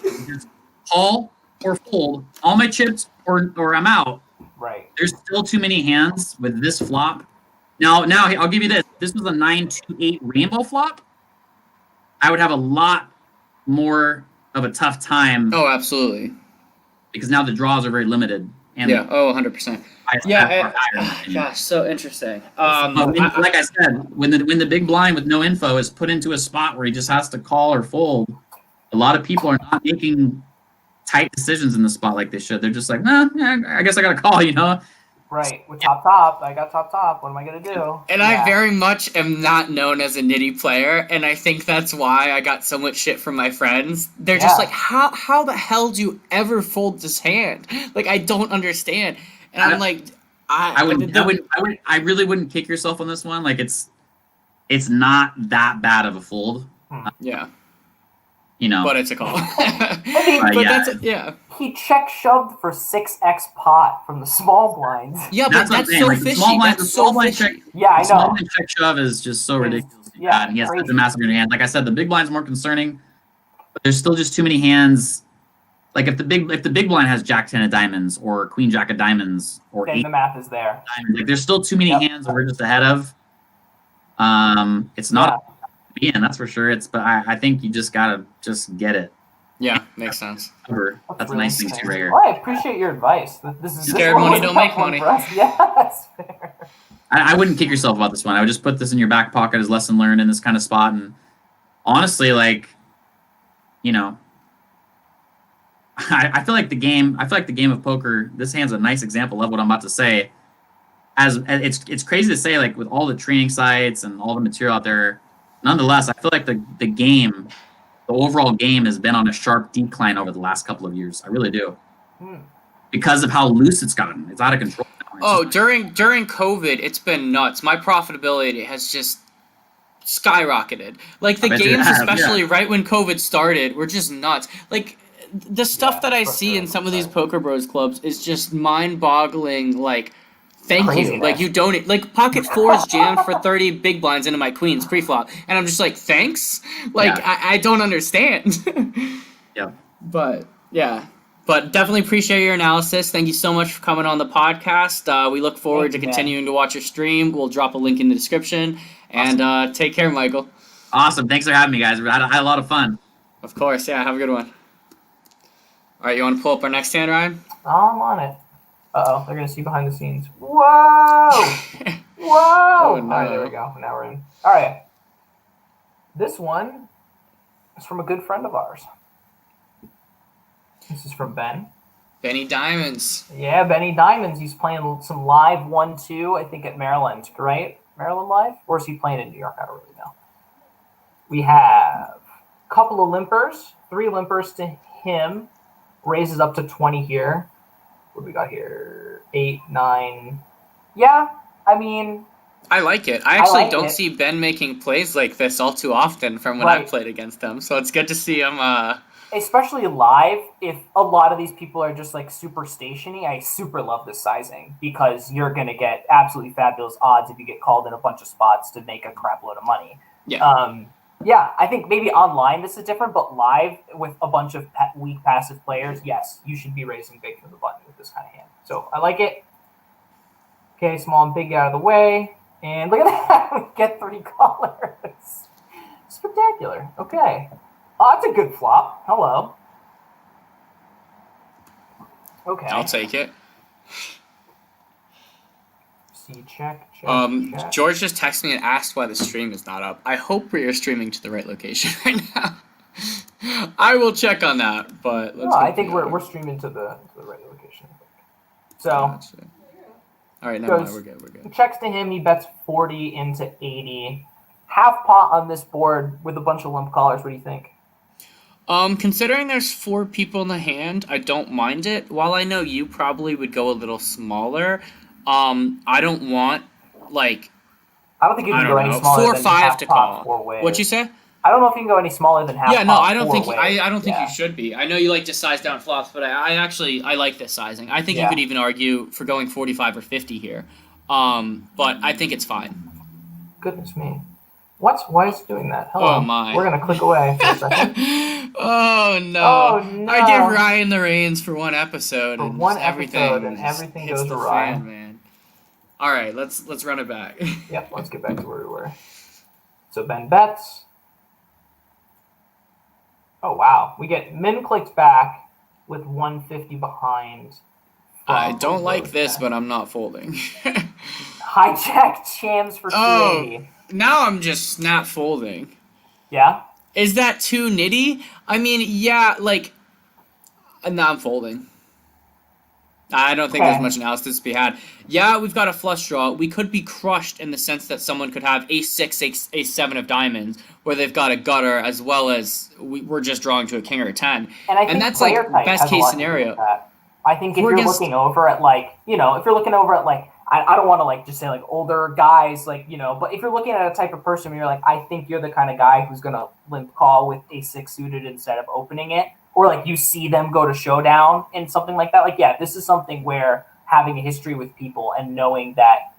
in just call or fold, all my chips or I'm out. Right. There's still too many hands with this flop. Now I'll give you this. This was a 9-2-8 rainbow flop. I would have a lot more of a tough time. Oh, absolutely. Because now the draws are very limited. And yeah. Oh, 100%. Yeah. Gosh, so interesting. Like I said, when the big blind with no info is put into a spot where he just has to call or fold, a lot of people are not making tight decisions in the spot like they should. They're just like, nah, yeah, I guess I got to call, you know? Right. With top, I got top. What am I going to do? And I very much am not known as a nitty player, and I think that's why I got so much shit from my friends. They're just like, how the hell do you ever fold this hand? Like, I don't understand. And I'm like, I really wouldn't kick yourself on this one. Like, it's not that bad of a fold. Yeah. You know. But it's a call. He check shoved for 6x pot from the small blinds. Yeah, but that's so fishy. Small blind check. Yeah, I know. Small blind check shove is just so ridiculous. Yeah, and he has such a massive hand. Like I said, the big blind's more concerning, but there's still just too many hands. Like if the big blind has Jack 10 of diamonds or Queen Jack of diamonds or then 8 the math is there. Diamonds, like there's still too many hands that we're just ahead of. It's not being, that's for sure. But I think you just gotta just get it. Yeah, makes sense. That's really a nice thing too right here. Well, I appreciate your advice. Scared money don't make money. Yeah, that's fair. I wouldn't kick yourself about this one. I would just put this in your back pocket as lesson learned in this kind of spot. And honestly, like, you know, I feel like the game of poker, this hand's a nice example of what I'm about to say. As it's crazy to say, like with all the training sites and all the material out there, nonetheless, I feel like the overall game has been on a sharp decline over the last couple of years. I really do. Because of how loose it's gotten. It's out of control now. Oh, during COVID, it's been nuts. My profitability has just skyrocketed. Like the games, especially right when COVID started, were just nuts. Like the stuff that I see in some of these Poker Bros clubs is just mind-boggling. Like, thank you. Like you donate. Like pocket fours jammed for 30 big blinds into my queens pre-flop, and I'm just like, thanks. Like I don't understand. Yeah. But yeah. But definitely appreciate your analysis. Thank you so much for coming on the podcast. We look forward to continuing to watch your stream. We'll drop a link in the description. And take care, Michael. Awesome. Thanks for having me, guys. I had a lot of fun. Of course. Yeah, have a good one. All right, you want to pull up our next hand, Ryan? I'm on it. Uh-oh, they're going to see behind the scenes. Whoa! Whoa! Oh, no. All right, there we go. Now we're in. All right. This one is from a good friend of ours. This is from Ben. Benny Diamonds. Yeah, Benny Diamonds. He's playing some live 1-2, I think, at Maryland, right? Maryland Live? Or is he playing in New York? I don't really know. We have a couple of limpers. 3 limpers to him. Raises up to 20 here. What do we got here? 8, 9. Yeah, I mean... I like it. I actually don't see Ben making plays like this all too often from when I've played against him. So it's good to see him especially live, if a lot of these people are just like super stationy, I super love this sizing because you're going to get absolutely fabulous odds if you get called in a bunch of spots to make a crap load of money. Yeah. Yeah, I think maybe online this is different, but live with a bunch of weak passive players, yes, you should be raising big from the button with this kind of hand. So I like it. Okay, small and big out of the way. And look at that. We get 3 callers. Spectacular. Okay. Oh, that's a good flop. Hello. Okay. I'll take it. See, check. George just texted me and asked why the stream is not up. I hope we are streaming to the right location right now. I will check on that, but let's I think we're streaming to the right location. So, gotcha. All right, never mind. We're good. Checks to him. He bets 40 into 80. Half pot on this board with a bunch of limp callers. What do you think? Considering there's 4 people in the hand, I don't mind it. While I know you probably would go a little smaller, I don't want like. I don't think you can go any smaller 4 or than 5 half to pot call. 4-way. What'd you say? I don't know if you can go any smaller than half. Yeah, no, I don't think Yeah. you should be. I know you like to size down flops, but I like this sizing. I think you could even argue for going 45 or 50 here. But I think it's fine. Goodness me. Why is it doing that? Hello. Oh my. We're gonna click away for a second. Oh no. Oh no. I give Ryan the reins for one episode For and one everything episode and everything hits goes the awry. fan, man. All right, let's run it back. Yep, let's get back to where we were. So Ben bets. Oh wow, we get min clicked back with 150 behind. I don't like this, but I'm not folding. Hijack jams for 280. Now I'm just not folding. Yeah? Is that too nitty? I mean, yeah, like, now I'm folding. I don't think there's much analysis to be had. Yeah, we've got a flush draw. We could be crushed in the sense that someone could have ace-6, ace-7 of diamonds, where they've got a gutter, as well as we're just drawing to a king or a 10. And that's like best case scenario. I think if you're looking over at like, if you're looking over at like, I don't want to like just say like older guys, like, but if you're looking at a type of person where you're like, I think you're the kind of guy who's going to limp call with ace-6 suited instead of opening it, or like you see them go to showdown and something like that. Like, yeah, this is something where having a history with people and knowing that,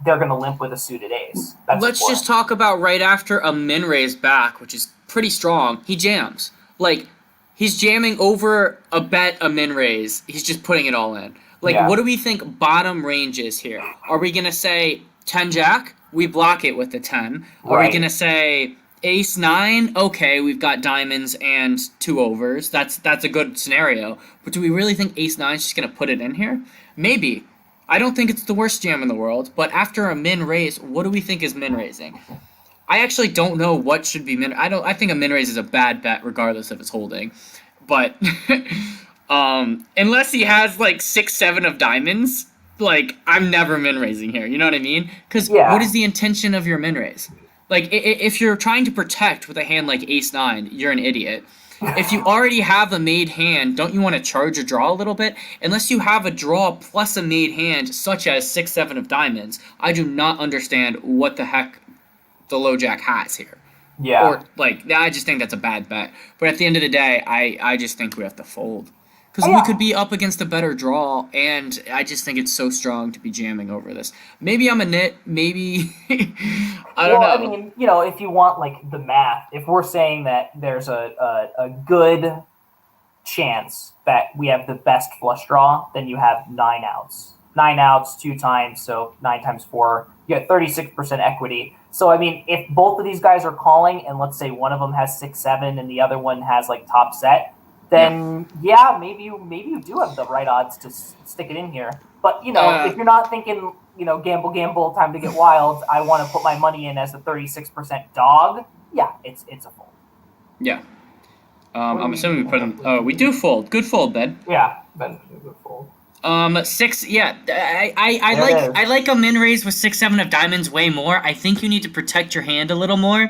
they're going to limp with a suited ace. Let's just talk about right after a min raise back, which is pretty strong. He jams. Like, he's jamming over a bet, a min raise. He's just putting it all in. Like, what do we think bottom range is here? Are we going to say 10 jack? We block it with the 10. Are we going to say ace 9? Okay, we've got diamonds and 2 overs. That's a good scenario. But do we really think ace 9 is just going to put it in here? Maybe. I don't think it's the worst jam in the world. But after a min raise, what do we think is min raising? I actually don't know what should be min. I think a min raise is a bad bet regardless of its holding. But unless he has like 6, 7 of diamonds, like I'm never min raising here. You know what I mean? Because what is the intention of your min raise? Like if you're trying to protect with a hand like ace 9, you're an idiot. If you already have a made hand, don't you want to charge a draw a little bit? Unless you have a draw plus a made hand, such as 6, 7 of diamonds, I do not understand what the heck the low jack has here. Yeah. Or, like, I just think that's a bad bet. But at the end of the day, I just think we have to fold. Because we could be up against a better draw, and I just think it's so strong to be jamming over this. Maybe I'm a nit, maybe... I don't know. I mean, if you want, like, the math, if we're saying that there's a good chance that we have the best flush draw, then you have 9 outs. 9 outs, 2 times, so 9 times 4, you get 36% equity. So, I mean, if both of these guys are calling, and let's say one of them has 6, 7, and the other one has, like, top set, then, maybe you do have the right odds to stick it in here. But, if you're not thinking, gamble, time to get wild, I want to put my money in as a 36% dog, it's a fold. Yeah. I'm assuming we put them... Oh, we do fold. Good fold, Ben. Yeah, Ben, good fold. 6, yeah, I like a min raise with 6, 7 of diamonds way more. I think you need to protect your hand a little more.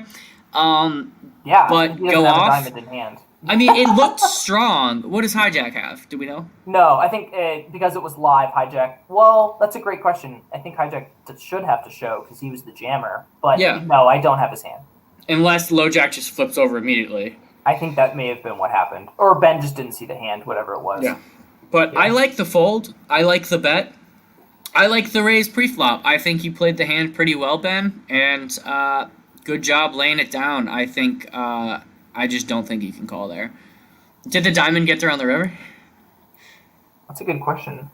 But go off. Diamond in hand. I mean, it looked strong. What does hijack have? Do we know? No, I think because it was live, hijack. Well, that's a great question. I think hijack should have to show because he was the jammer. But no, I don't have his hand. Unless low jack just flips over immediately. I think that may have been what happened. Or Ben just didn't see the hand, whatever it was. Yeah. But Yeah. I like the fold. I like the bet. I like the raise pre-flop. I think you played the hand pretty well, Ben, and good job laying it down. I think I just don't think you can call there. Did the diamond get there on the river? That's a good question.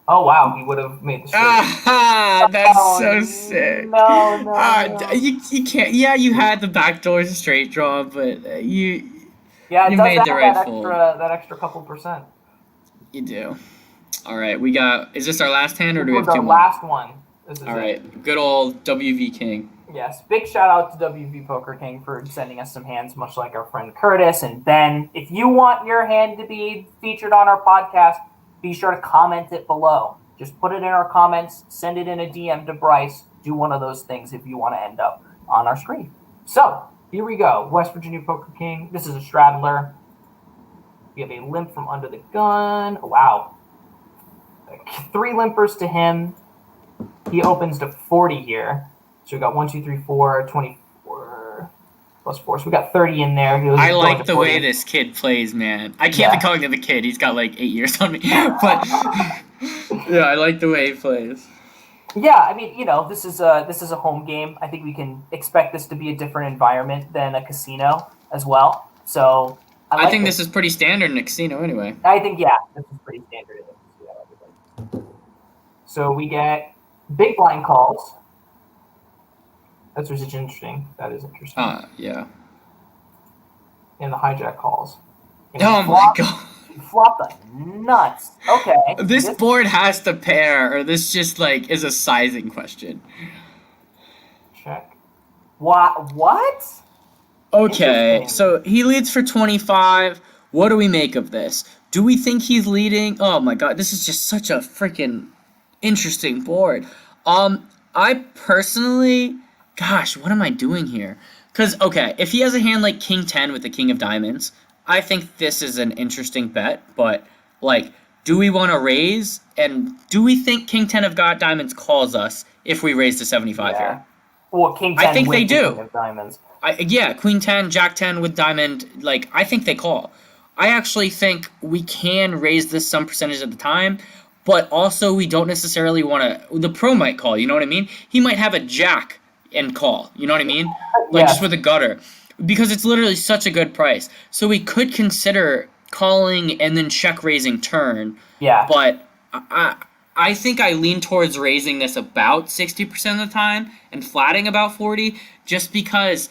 Oh wow, he would have made the straight. Ah, that's Oh, so sick. No. You can't. Yeah, you had the backdoor straight draw, but you Yeah, it you does made add the right that fold. extra couple percent. You do. All right, we got. Is this our last hand, or do we This have was two our more? last one. This is All it. right, good old WV King. Yes, big shout out to WV Poker King for sending us some hands, much like our friend Curtis and Ben. If you want your hand to be featured on our podcast, be sure to comment it below. Just put it in our comments, send it in a DM to Bryce. Do one of those things if you want to end up on our screen. So, here we go. West Virginia Poker King. This is a straddler. We have a limp from under the gun. Wow. 3 limpers to him. He opens to 40 here. So we got 1, 2, 3, 4, 24 plus 4. So we got 30 in there. I like the way this kid plays, man. I can't be calling him a kid. He's got like 8 years on me. But yeah, I like the way he plays. Yeah, I mean, this is a home game. I think we can expect this to be a different environment than a casino as well. So I think this is pretty standard in a casino anyway. I think this is pretty standard in a casino. So we get big blind calls. That's just interesting. That is interesting. Yeah. And the hijack calls. Oh my god. Flop the nuts. Okay. This board has to pair, or this just like is a sizing question. Check. What? Okay, so he leads for 25. What do we make of this? Do we think he's leading? Oh my god, this is just such a freaking interesting board. I personally, gosh, what am I doing here? Because, okay, if he has a hand like King 10 with the King of Diamonds, I think this is an interesting bet, but, like, do we want to raise? And do we think King 10 of Diamonds calls us if we raise to 75 here? Well, King 10 I think with they the do. King of Diamonds. Queen 10, Jack 10 with Diamond, like, I think they call. I actually think we can raise this some percentage of the time, but also we don't necessarily want to... The pro might call, you know what I mean? He might have a Jack and call, you know what I mean? Like, just with a gutter. Because it's literally such a good price. So we could consider calling and then check raising turn. Yeah. But I think I lean towards raising this about 60% of the time and flatting about 40, just because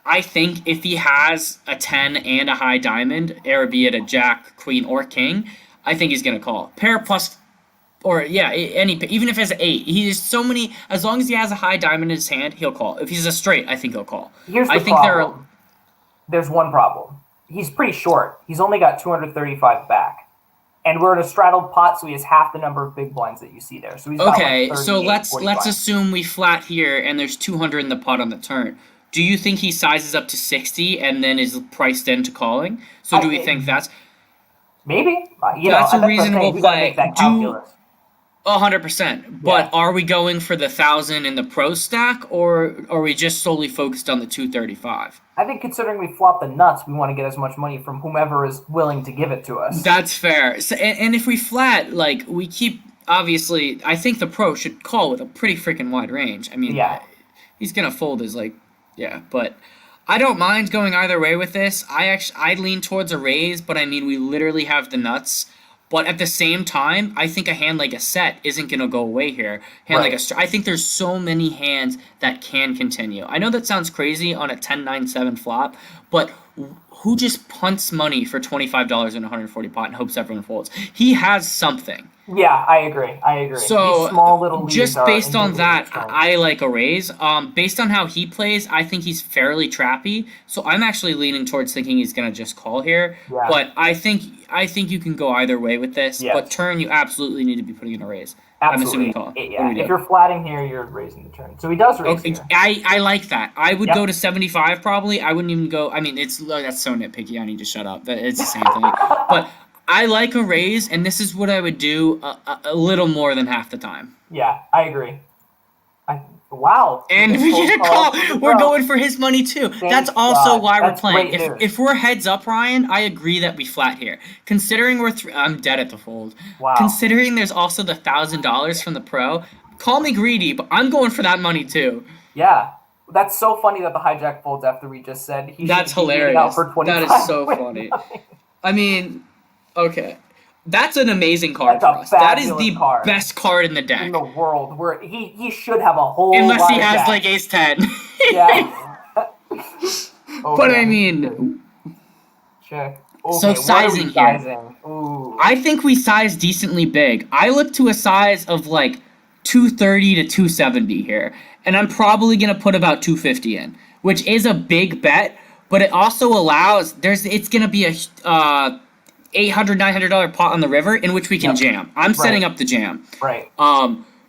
I think if he has a 10 and a high diamond, or be it a Jack, Queen, or King, I think he's going to call. Pair plus... Or, yeah, even if he has an 8. He has so many... As long as he has a high diamond in his hand, he'll call. If he's a straight, I think he'll call. Here's the problem. There's one problem. He's pretty short. He's only got 235 back. And we're in a straddled pot, so he has half the number of big blinds that you see there. So he's got like so 38, let's assume we flat here, and there's 200 in the pot on the turn. Do you think he sizes up to 60 and then is priced into calling? So do we think that's... Maybe. That's a reasonable play. 100%. But are we going for the 1,000 in the pro stack, or are we just solely focused on the 235? I think considering we flop the nuts, we want to get as much money from whomever is willing to give it to us. That's fair. So, and if we flat, like, we keep... Obviously, I think the pro should call with a pretty freaking wide range. I mean, he's going to fold as, like... Yeah, but... I don't mind going either way with this. I lean towards a raise, but I mean, we literally have the nuts. But at the same time, I think a hand like a set isn't going to go away here. I think there's so many hands that can continue. I know that sounds crazy on a 10-9-7 flop, but who just punts money for $25 in 140 pot and hopes everyone folds? He has something. Yeah, I agree. So these small little leads just based on that, strength. I like a raise. Based on how he plays, I think he's fairly trappy. So I'm actually leaning towards thinking he's gonna just call here. Yeah. But I think you can go either way with this. Yes. But turn, you absolutely need to be putting in a raise. Absolutely. I'm assuming call. Yeah. If you're flatting here, you're raising the turn. So he does raise here. I like that. I would go to 75 probably. I wouldn't even go. I mean, that's so nitpicky. I need to shut up. It's the same thing. But I like a raise, and this is what I would do a little more than half the time. Yeah, I agree. Wow. And You we cold get a call call. from the We're pro. going for his money too. Thank That's also God. why That's we're playing. great news. If we're heads up, Ryan, I agree that we flat here. Considering I'm dead at the fold. Wow. Considering there's also the $1,000 from the pro. Call me greedy, but I'm going for that money too. Yeah. That's so funny that the hijack folds after we just said he That's should be meeting out hilarious. for 25. That is so with funny. nothing. I mean, okay. That's an amazing card That's for a us. That is fabulous the card. best card in the deck. In the world, where he should have a whole Unless lot he of has jacks. like ace 10. Yeah. But I mean, check. Okay, so what are sizing we here. sizing? Ooh. I think we size decently big. I look to a size of like 230 to 270 here. And I'm probably going to put about 250 in, which is a big bet, but it also allows it's going to be a $800 $900 pot on the river in which we can jam. I'm setting up the jam. Right.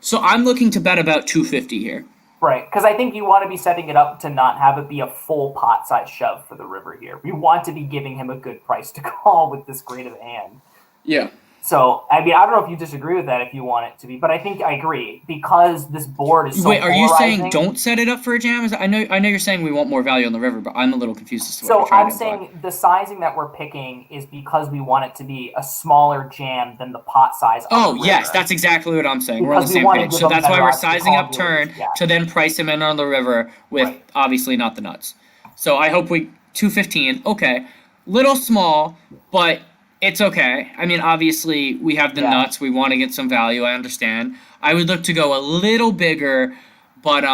So I'm looking to bet about 250 here. Right, because I think you want to be setting it up to not have it be a full pot size shove for the river here. We want to be giving him a good price to call with this great of a hand. Yeah. So, I mean, I don't know if you disagree with that if you want it to be, but I think I agree because this board is so Wait, are you saying polarizing. don't set it up for a jam? I know you're saying we want more value on the river, but I'm a little confused as to what So you're trying I'm to imply. saying the sizing that we're picking is because we want it to be a smaller jam than the pot size of Oh, the river. yes, that's exactly what I'm saying. We're on the Because we same wanna page. give So them that's why better we're odds to sizing call up dealers, turn yeah. to then price him in on the river with Right. obviously not the nuts. So I hope 215. Okay. Little small, but it's okay. I mean, obviously we have the nuts. We want to get some value. I understand. I would look to go a little bigger, but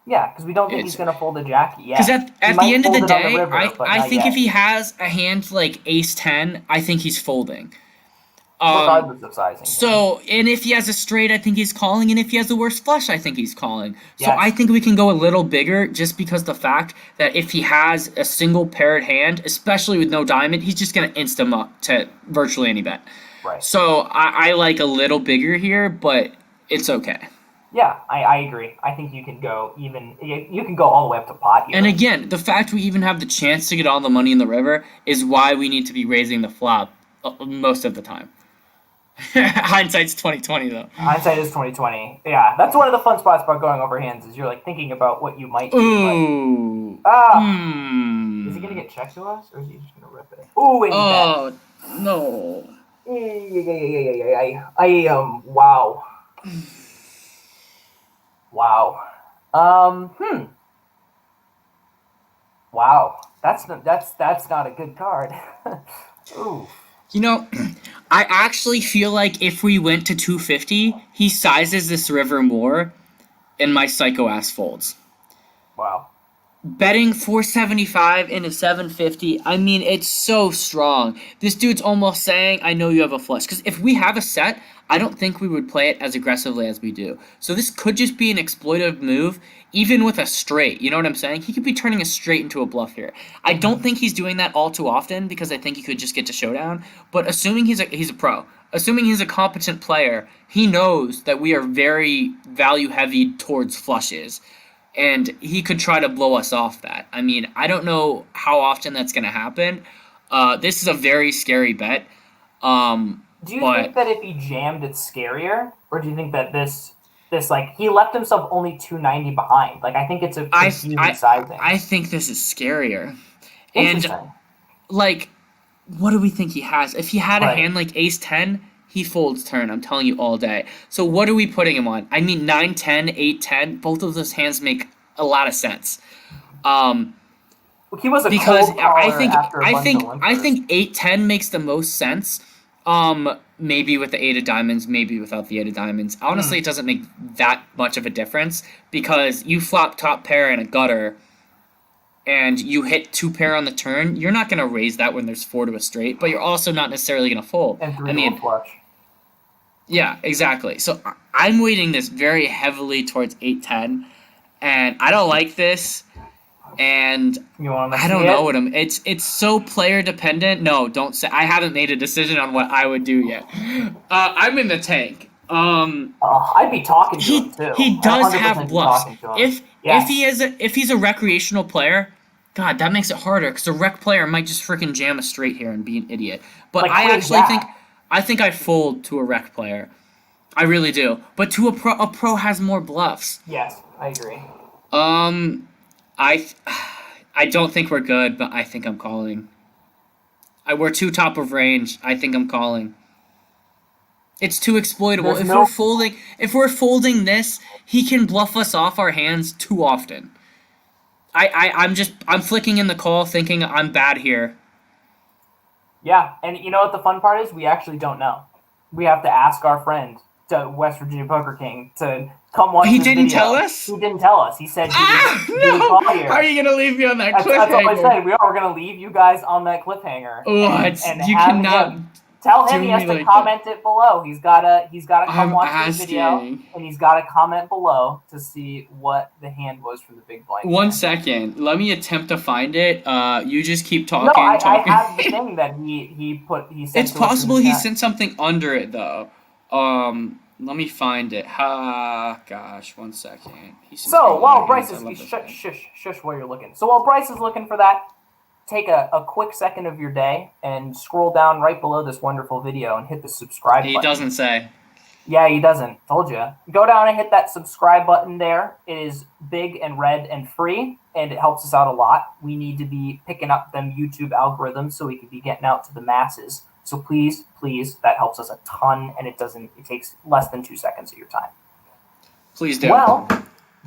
Yeah, because we don't think he's going to fold a jack yet. because at He the might end of fold the it on day, river, but I not think yet. if he has a hand like ace 10, I think he's folding. Regardless of sizing. So, and if he has a straight, I think he's calling, and if he has the worst flush, I think he's calling. So Yes. I think we can go a little bigger just because the fact that if he has a single paired hand, especially with no diamond, he's just going to insta him up to virtually any bet. Right. So I like a little bigger here, but it's okay. Yeah, I agree. I think you can go you can go all the way up to pot here. And again, the fact we even have the chance to get all the money in the river is why we need to be raising the flop most of the time. Hindsight's 2020 though. Hindsight is 2020. Yeah, that's one of the fun spots about going over hands is you're like thinking about what you might do. Ooh. Is he gonna get checked to us, or is he just gonna rip it? Ooh, and No. Wow. Wow. Wow. That's not a good card. Ooh. You know, I actually feel like if we went to 250, he sizes this river more, and my psycho ass folds. Wow. Betting 475 into 750, I mean, it's so strong. This dude's almost saying, I know you have a flush. Because if we have a set, I don't think we would play it as aggressively as we do. So this could just be an exploitive move, even with a straight. You know what I'm saying? He could be turning a straight into a bluff here. I don't think he's doing that all too often because I think he could just get to showdown. But assuming he's a pro, assuming he's a competent player, he knows that we are very value heavy towards flushes. And he could try to blow us off that. I mean, I don't know how often that's going to happen. This is a very scary bet. Do you think that if he jammed, it's scarier, or do you think that this like he left himself only 290 behind? Like I think it's a confusing sizing. I think this is scarier. Interesting. And like, what do we think he has? If he had a hand like ace 10, he folds turn. I'm telling you all day. So what are we putting him on? I mean, 9 10, 8 10. Both of those hands make a lot of sense. He was a because cold caller after a bunch of I limpers. think 8 10 makes the most sense. Maybe with the 8 of diamonds, maybe without the 8 of diamonds. Honestly, it doesn't make that much of a difference because you flop top pair in a gutter and you hit 2 pair on the turn, you're not going to raise that when there's 4 to a straight, but you're also not necessarily going to fold. And 3 to a flush. Yeah, exactly. So I'm weighting this very heavily towards 8-10, and I don't like this. And I don't know what it's so player dependent. No, don't say. I haven't made a decision on what I would do yet. I'm in the tank. I'd be talking to him too. He does have 100% bluffs. talking to him. If he's a recreational player, God, that makes it harder because a rec player might just freaking jam a straight here and be an idiot. But Like I Queen actually Jack. think I fold to a rec player. I really do. But to a pro has more bluffs. Yes, I agree. I don't think we're good, but I think I'm calling. We're too top of range. I think I'm calling. It's too exploitable. If we're folding this, he can bluff us off our hands too often. I'm flicking in the call thinking I'm bad here. Yeah, and you know what the fun part is? We actually don't know. We have to ask our friend, to West Virginia Poker King, to come watch He this didn't video. tell us? He didn't tell us. He said, No! call here. How are you going to leave me on that That's what I cliffhanger? said. We're going to leave you guys on that cliffhanger. What? And You have cannot him, tell him do he has me to like comment it below. He's gotta come I'm watch this video, asking. and he's gotta comment below to see what the hand was from the big blind. One hand. second. Let me attempt to find it. You just keep talking. No, I talking. have the thing that he sent. It's to us in possible the he chat. sent something under it though. Let me find it. Gosh, 1 second. So while Bryce is shush while you're looking. So while Bryce is looking for that, take a quick second of your day and scroll down right below this wonderful video and hit the subscribe button. He doesn't say. Yeah, he doesn't. Told you. Go down and hit that subscribe button there. It is big and red and free, and it helps us out a lot. We need to be picking up them YouTube algorithms so we can be getting out to the masses. So please, that helps us a ton, and it takes less than 2 seconds of your time. Please do. Well,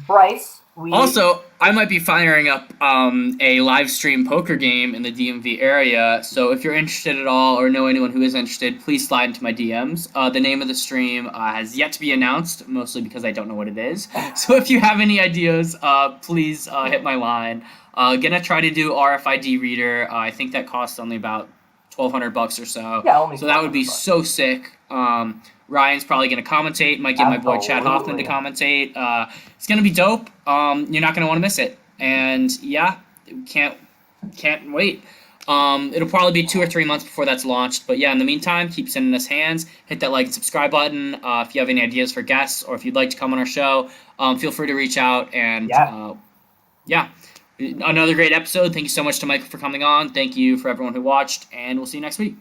Bryce, Also, I might be firing up a live stream poker game in the DMV area. So if you're interested at all or know anyone who is interested, please slide into my DMs. The name of the stream has yet to be announced, mostly because I don't know what it is. So if you have any ideas, please hit my line. Gonna try to do RFID reader. I think that costs only about $1,200 or so. Yeah, only so that would be $1,200. so sick. Ryan's probably going to commentate. Might get my boy Chad Hoffman to commentate. It's going to be dope. You're not going to want to miss it. And yeah, can't wait. It'll probably be 2 or 3 months before that's launched. But yeah, in the meantime, keep sending us hands. Hit that like and subscribe button. If you have any ideas for guests or if you'd like to come on our show, feel free to reach out. And yeah, another great episode. Thank you so much to Michael for coming on. Thank you for everyone who watched. And we'll see you next week.